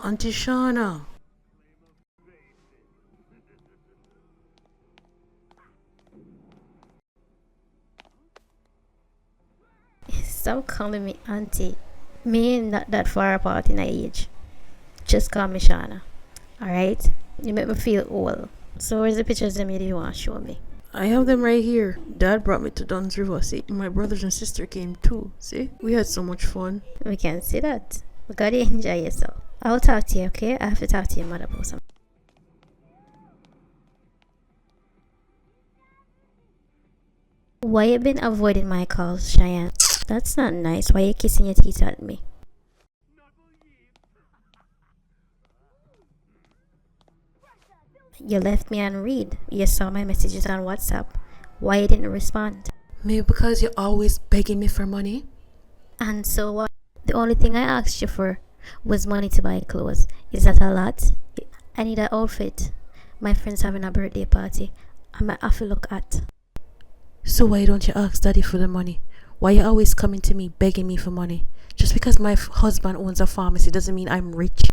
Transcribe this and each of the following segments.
Auntie Shauna. Stop calling me auntie. Me ain't not that far apart in age. Just call me Shauna. Alright? You make me feel old. So where's the pictures of me that you want to show me? I have them right here. Dad brought me to Dunn's River. See, my brothers and sister came too. See, we had so much fun. We can see that. You gotta enjoy yourself. I'll talk to you, okay? I have to talk to your mother about something. Why you been avoiding my calls, Cheyenne? That's not nice. Why you kissing your teeth at me? You left me unread. You saw my messages on WhatsApp. Why you didn't respond? Maybe because you're always begging me for money. And so what? The only thing I asked you for was money to buy clothes. Is that a lot? I need an outfit. My friend's having a birthday party. I might have to look at. So why don't you ask Daddy for the money? Why you always coming to me begging me for money? Just because my husband owns a pharmacy doesn't mean I'm rich.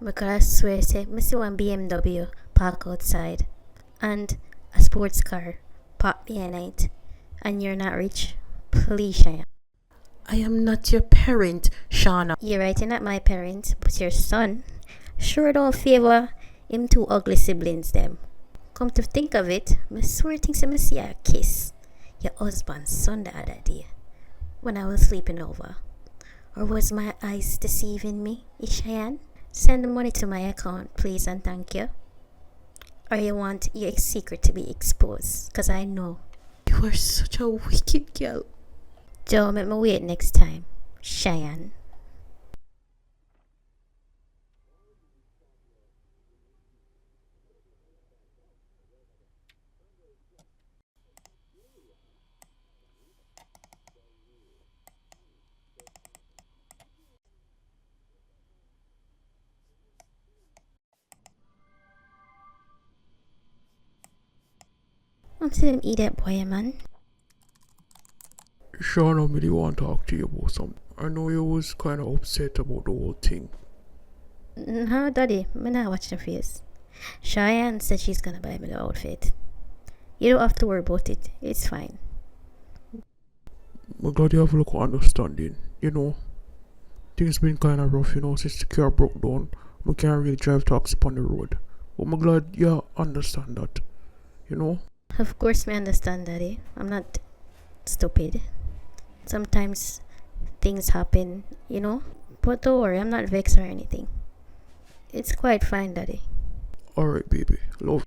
Because I swear, say, I see one BMW park outside and a sports car parked behind it, and you're not rich. Please, Cheyenne. I am not your parent, Shauna. You're right, you're not my parent, but your son sure don't favor him two ugly siblings them. Come to think of it, I swear things I see a kiss your husband's son the other day when I was sleeping over. Or was my eyes deceiving me, Cheyenne? Send the money to my account, please, and thank you. Or you want your secret to be exposed? Because I know. You are such a wicked girl. Don't make me wait next time, Cheyenne. I'm telling him eat that boy, man. Shauna, really want to talk to you about something. I know you was kind of upset about the whole thing. No, Daddy, I'm not watching your face. Cheyenne said she's gonna buy me the outfit. You don't have to worry about it. It's fine. I'm glad you have a look of understanding. You know, things been kind of rough, you know, since the car broke down. I can't really drive taxi on the road. But I'm glad you understand that, you know. Of course, me understand, Daddy. I'm not stupid. Sometimes things happen, you know. But don't worry, I'm not vexed or anything. It's quite fine, Daddy. Alright, baby. Love.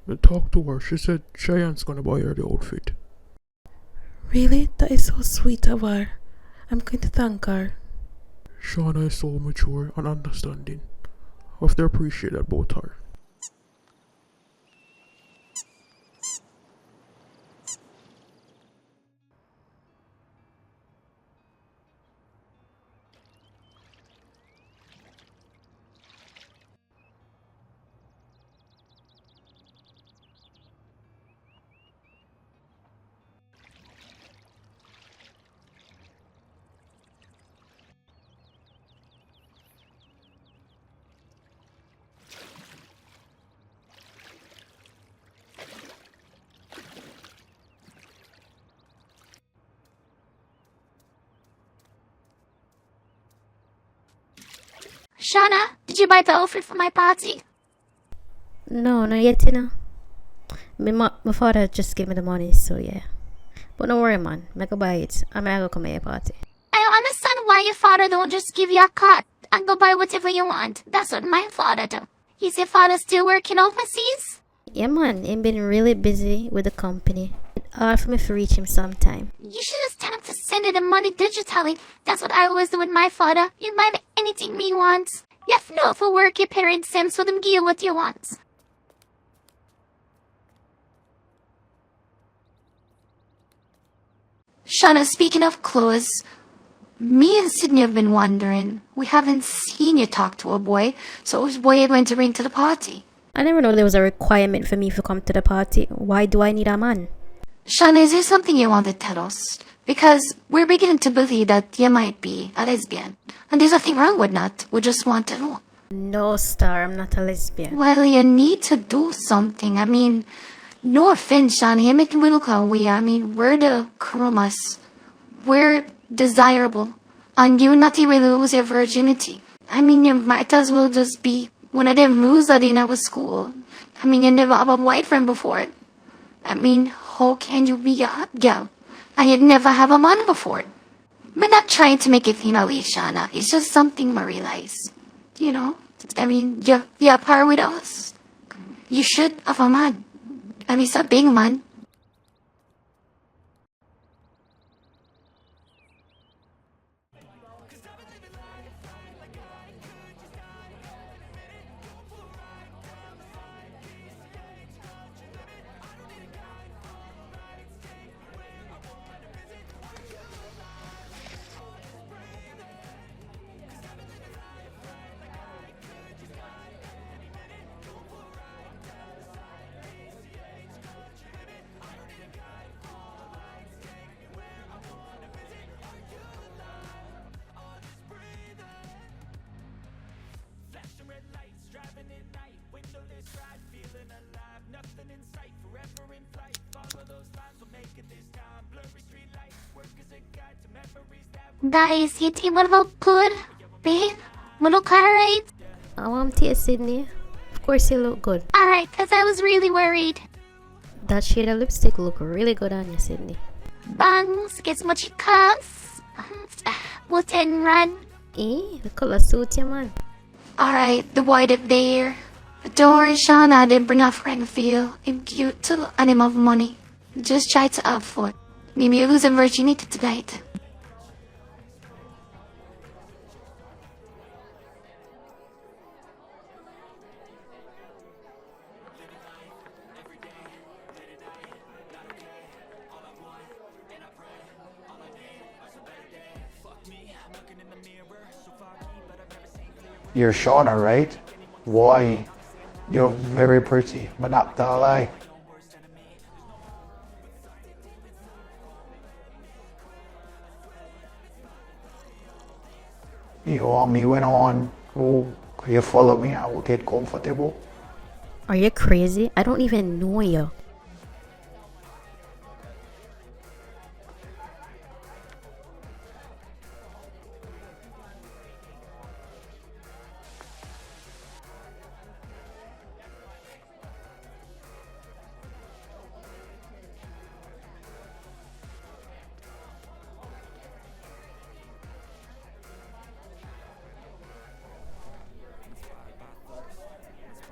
I talked to her. She said Cheyenne's gonna buy her the outfit. Really? That is so sweet of her. I'm going to thank her. Shauna is so mature and understanding. I have to appreciate that about her. Shauna, did you buy the outfit for my party? No, not yet, you know. My father just gave me the money, so yeah. But don't worry, man. I go buy it. I'm gonna go come to your party. I don't understand why your father don't just give you a card and go buy whatever you want. That's what my father do. Is your father still working overseas? Yeah, man. He's been really busy with the company. It's hard for me to reach him sometime. You should just tell him to send you the money digitally. That's what I always do with my father. You buy me anything me wants. You have to know for work your parents send so them give you what you want. Shauna, speaking of clothes, me and Sydney have been wondering. We haven't seen you talk to a boy, so which boy are you going to bring to the party? I never know there was a requirement for me to come to the party. Why do I need a man? Shauna, is there something you want to tell us? Because we're beginning to believe that you might be a lesbian. And there's nothing wrong with that. We just want to know. No, Star, I'm not a lesbian. Well, you need to do something. I mean, no offense, Sean. You make me look away. I mean, we're the chromas. We're desirable. And you not even lose your virginity. I mean, you might as well just be one of them losers in our school. I mean, you never have a boyfriend before. I mean, how can you be a hot girl? And you'd never have a man before. I'm not trying to make it feel away, Shauna. It's just something I realize. You know? I mean, you're a par with us. You should have a man. I mean, it's a big man. Guys, you think what about good? Babe? We look alright? I want to taste Sydney. Of course you look good. Alright, cause I was really worried. That shade of lipstick look really good on you, Sydney. Bangs, guess what it costs? What and run? The color suit you, man. Alright, the boy up there. Don't worry, Shauna, didn't bring a friend for you. Him cute too, and him have money. Just try to have fun. Maybe you lose a virginity tonight. You're Shauna, right? Why? You're very pretty, but not the lie. You want me went on. Oh, you follow me, I will get comfortable. Are you crazy? I don't even know you.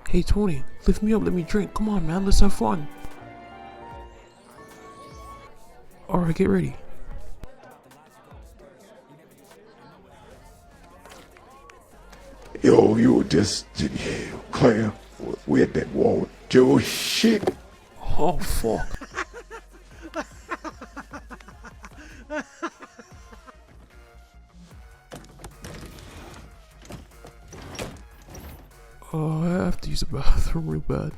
Hey Tony, lift me up, let me drink. Come on, man, let's have fun. Alright, get ready. Yo, you just clear with that wall. Joe shit. Oh, fuck. Oh, I have to use the bathroom real bad.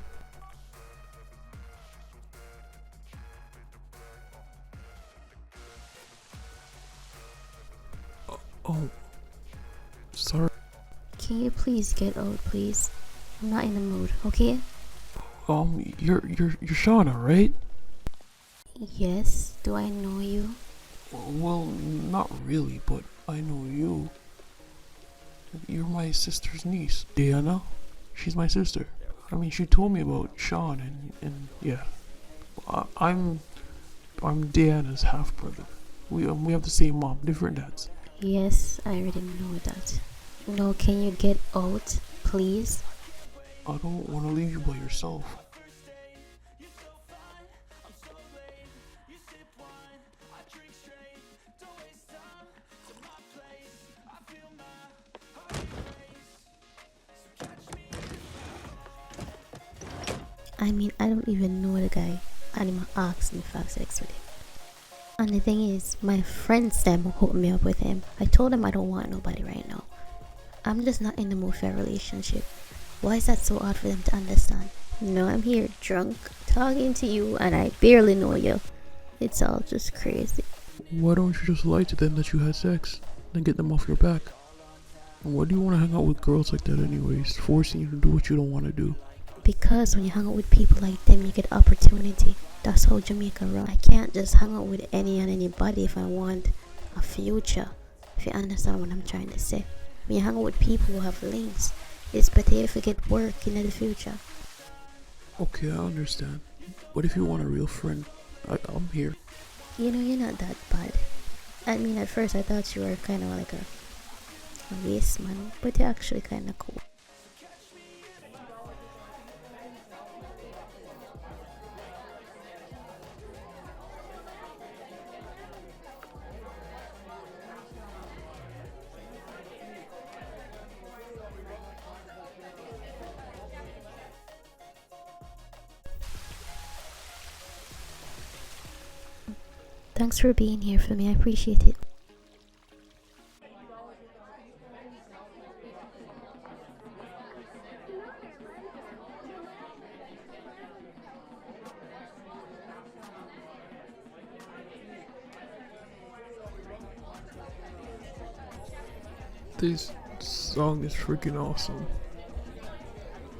Oh, sorry. Can you please get out, please? I'm not in the mood, okay? You're Shauna, right? Yes. Do I know you? Well, not really, but I know you. You're my sister's niece, Diana. She's my sister. I mean, she told me about Sean, and yeah, I'm Diana's half brother. We have the same mom, different dads. Yes, I already know that. No, can you get out, please? I don't want to leave you by yourself. I mean, I don't even know the guy, and he asked me if I have sex with him. And the thing is, my friends them hooked me up with him. I told them I don't want nobody right now. I'm just not in the mood for a relationship. Why is that so hard for them to understand? No, I'm here drunk, talking to you, and I barely know you. It's all just crazy. Why don't you just lie to them that you had sex, then get them off your back? Why do you want to hang out with girls like that anyways? Forcing you to do what you don't want to do. Because when you hang out with people like them, you get opportunity. That's how Jamaica runs. I can't just hang out with any and anybody if I want a future. If you understand what I'm trying to say. When you hang out with people who have links, it's better if you get work in the future. Okay, I understand. But if you want a real friend, I'm here. You know, you're not that bad. I mean, at first I thought you were kind of like a waste man, but you're actually kind of cool. Thanks for being here for me. I appreciate it. This song is freaking awesome.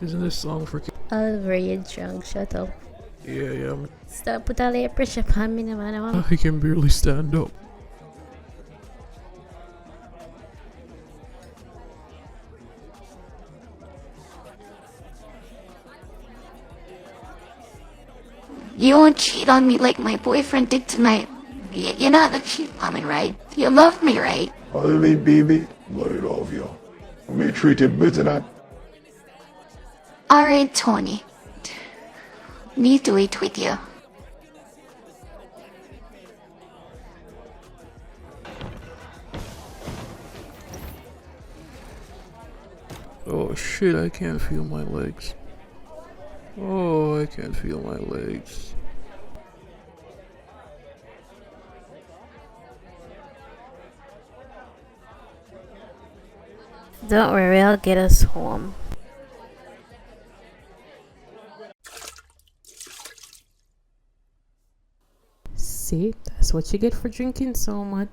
Isn't this song freaking... Oliver, you're drunk. Shut up. Yeah, Stop put all your pressure upon me, man. I can barely stand up. You won't cheat on me like my boyfriend did tonight. You're not a cheat on me, right? You love me, right? I mean, baby, I love you. Me treat you better than Alright, Tony. Need to eat with you. Oh shit, I can't feel my legs. Oh, I can't feel my legs. Don't worry, I'll get us home. See, that's what you get for drinking so much.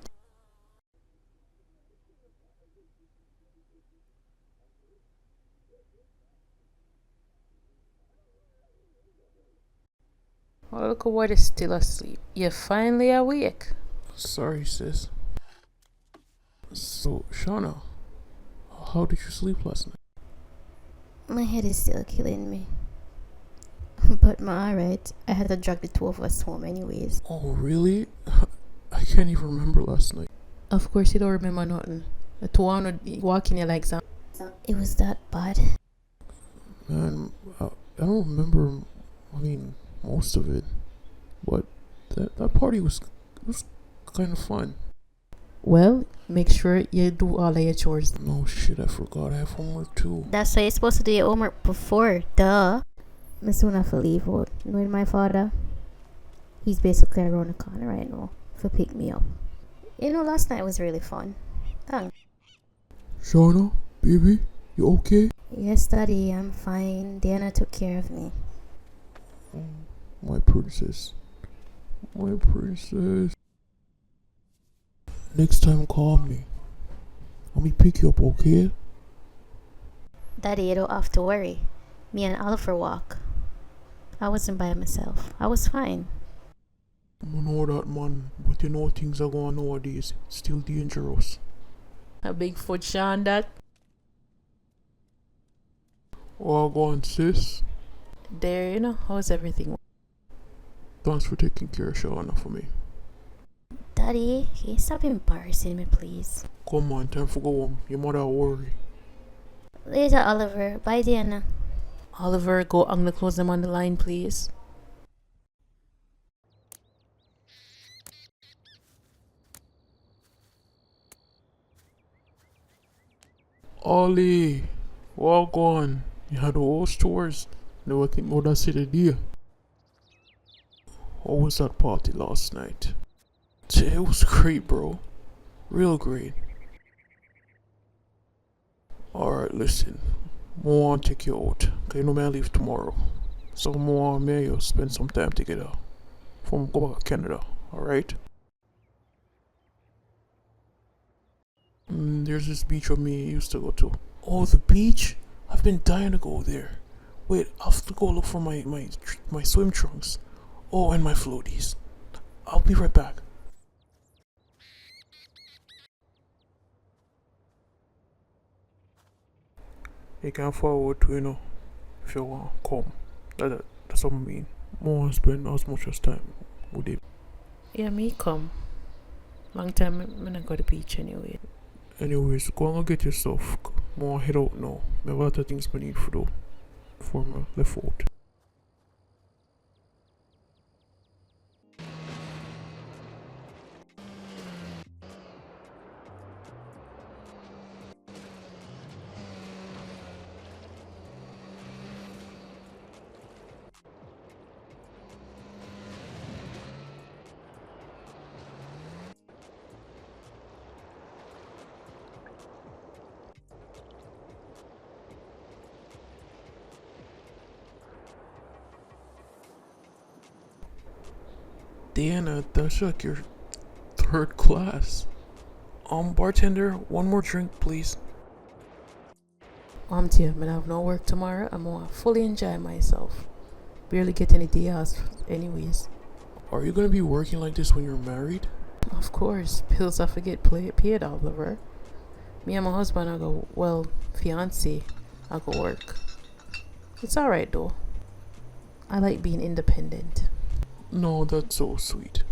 Oh, look, what is still asleep. You're finally awake. Sorry, sis. So, Shauna, how did you sleep last night? My head is still killing me. But ma, alright. I had to drag the two of us home anyways. Oh, really? I can't even remember last night. Of course, you don't remember nothing. The two would be walking you like that. It was that bad. Man, I don't remember, most of it. But that party was kind of fun. Well, make sure you do all of your chores. No shit, I forgot. I have homework too. That's why you're supposed to do your homework before. Duh. I soon have to leave out. Knowing my father, he's basically around the corner right now to pick me up. You know, last night was really fun. Thanks. Shauna, baby, you okay? Yes, Daddy, I'm fine. Diana took care of me. My princess. My princess. Next time, call me. Let me pick you up, okay? Daddy, you don't have to worry. Me and Oliver walk. I wasn't by myself. I was fine. I know that, man. But you know things are going nowadays. Still dangerous. A big foot, Sean, that. Oh, go on, sis. There, you know, how's everything? Thanks for taking care of Shauna for me. Daddy, can you stop embarrassing me, please? Come on, time for go home. Your mother will worry. Later, Oliver. Bye, Diana. Oliver, go hang the clothes them on the line, please. Ollie, walk on. You had the whole stores. They were thinking about that city deal. How was that party last night? It was great, bro. Real great. Alright, listen. I want to take you out. Cause you know me I leave tomorrow. So I want me and you spend some time together. Before we go back to Canada. Alright? There's this beach where me used to go to. Oh, the beach? I've been dying to go there. Wait, I'll have to go look for my swim trunks. Oh, and my floaties. I'll be right back. You can forward to, if you want to come. That's what I mean. More spend as much as time with it. Yeah, me come. Long time I not go to the beach anyway. Anyways, go and get your stuff. More head out now. I have a lot of things I need for though. Before I left out. Diana, that's like your third class. Bartender, one more drink, please. Dear, I have no work tomorrow. I'm gonna fully enjoy myself. Barely get any day off anyways. Are you gonna be working like this when you're married? Of course, bills I forget paid all over. Me and my husband, I go, well, fiance, I go work. It's alright though. I like being independent. No, that's so sweet.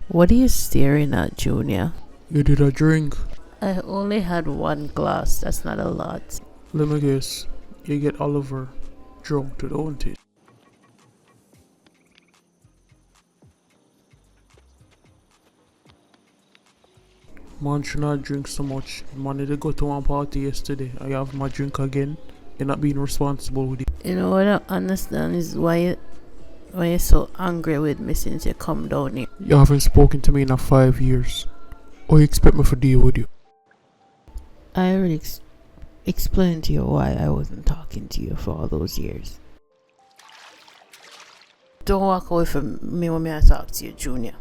What are you staring at, Junior? You did a drink. I only had one glass. That's not a lot. Let me guess. You get Oliver drunk to don't it? Man should not drink so much. Man, I did go to one party yesterday. I have my drink again. You're not being responsible with it. You know what I don't understand is why you're so angry with me since you come down here. You haven't spoken to me in 5 years. Or you expect me to deal with you? I already explained to you why I wasn't talking to you for all those years. Don't walk away from me when I talk to you, Junior.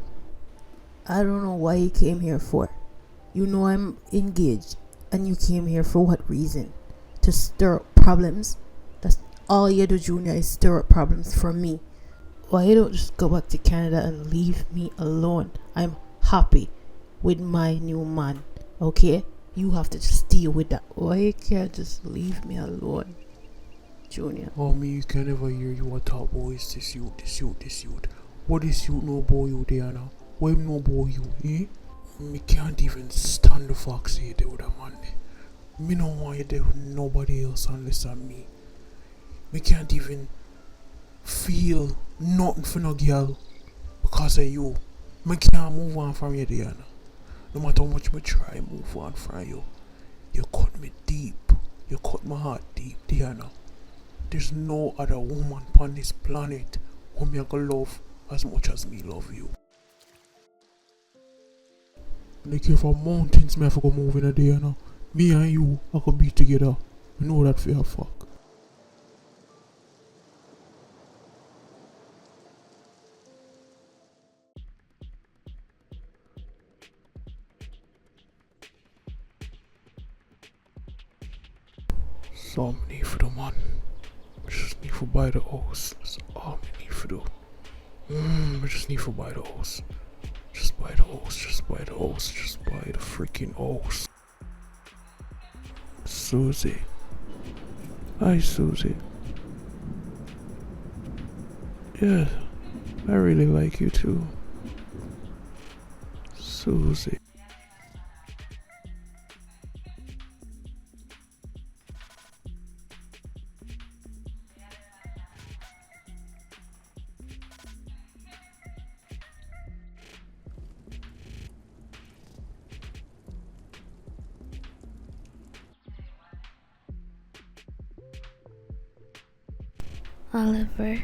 I don't know why you came here for. You know I'm engaged, and you came here for what reason? To stir up problems? That's all you do, Junior, is stir up problems for me. Why you don't just go back to Canada and leave me alone? I'm happy with my new man, okay? You have to just deal with that. Why you can't just leave me alone, Junior? Oh, me, you can never hear you a talk, boy. It's this youth. What is you no boy you there now? Why no boy you, eh? Me can't even stand the fox here there with a man. Me no want you there with nobody else unless I'm me. Me can't even feel nothing for no girl because of you. Me can't move on from you, Diana. No matter how much me try move on from you. You cut me deep. You cut my heart deep, Diana. There's no other woman on this planet who me gonna love as much as me love you. Like if for mountains me have to go move in a day, me and you I could be together. You know that for a fuck. So I need for the man. I just need to buy the house. That's all I need to do. I just need to buy the house. Just buy the house. Just buy the house. Just buy the freaking house. Susie. Hi, Susie. Yeah, I really like you too. Susie. Oliver,